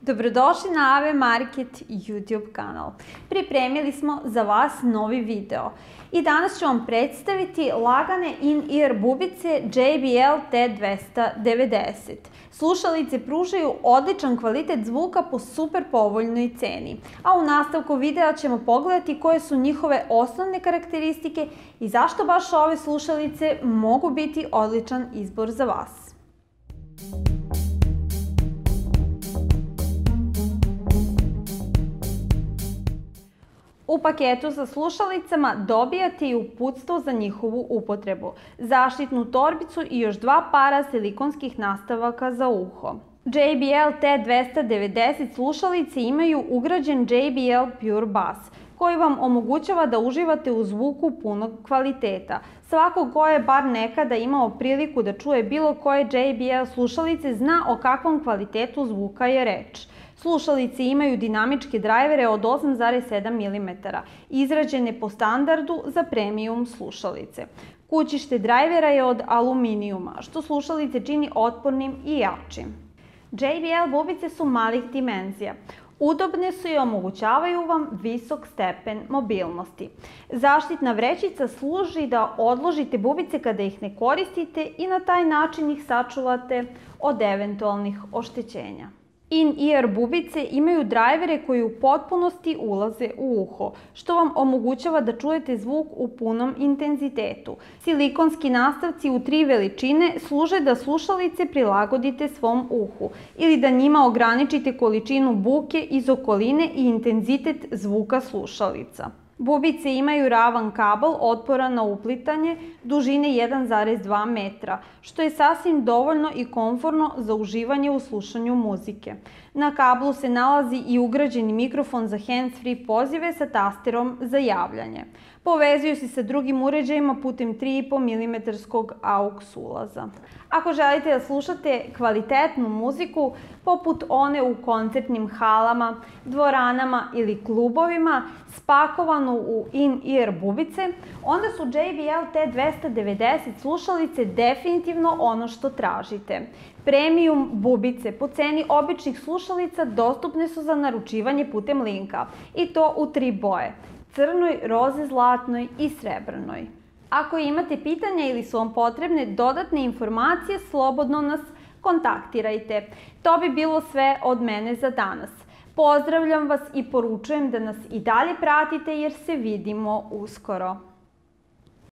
Dobrodošli na AV Market YouTube kanal. Pripremili smo za vas novi video i danas ću vam predstaviti lagane in-ear bubice JBL T290. Slušalice pružaju odličan kvalitet zvuka po super povoljnoj ceni, a u nastavku videa ćemo pogledati koje su njihove osnovne karakteristike i zašto baš ove slušalice mogu biti odličan izbor za vas. U paketu sa slušalicama dobijate i uputstvo za njihovu upotrebu, zaštitnu torbicu i još 2 para silikonskih nastavaka za uho. JBL T290 slušalice imaju ugrađen JBL Pure Bass, koji vam omogućava da uživate u zvuku punog kvaliteta. Svako ko je bar nekada imao priliku da čuje bilo koje JBL slušalice zna o kakvom kvalitetu zvuka je reč. Slušalice imaju dinamičke drajvere od 8,7 mm, izrađene po standardu za premium slušalice. Kućište drajvera je od aluminijuma, što slušalice čini otpornim i jačim. JBL bubice su malih dimenzija. Udobne su i omogućavaju vam visok stepen mobilnosti. Zaštitna vrećica služi da odložite bubice kada ih ne koristite i na taj način ih sačuvate od eventualnih oštećenja. In-ear bubice imaju drajvere koji u potpunosti ulaze u uho, što vam omogućava da čujete zvuk u punom intenzitetu. Silikonski nastavci u 3 veličine služe da slušalice prilagodite svom uhu ili da njima ograničite količinu buke iz okoline i intenzitet zvuka slušalica. Bubice imaju ravan kabel otporan na uplitanje dužine 1,2 metra, što je sasvim dovoljno i komforno za uživanje u slušanju muzike. Na kablu se nalazi i ugrađeni mikrofon za hands-free pozive sa tasterom za javljanje. Povezuju se sa drugim uređajima putem 3,5 mm AUX ulaza. Ako želite da slušate kvalitetnu muziku, poput one u koncertnim halama, dvoranama ili klubovima, spakovanu u in-ear bubice, onda su JBL T290 slušalice definitivno ono što tražite. Premium bubice po ceni običnih slušalica dostupne su za naručivanje putem linka, i to u 3 boje: crnoj, roze zlatnoj i srebrnoj. Ako imate pitanja ili su vam potrebne dodatne informacije, slobodno nas kontaktirajte. To bi bilo sve od mene za danas. Pozdravljam vas i poručujem da nas i dalje pratite jer se vidimo uskoro.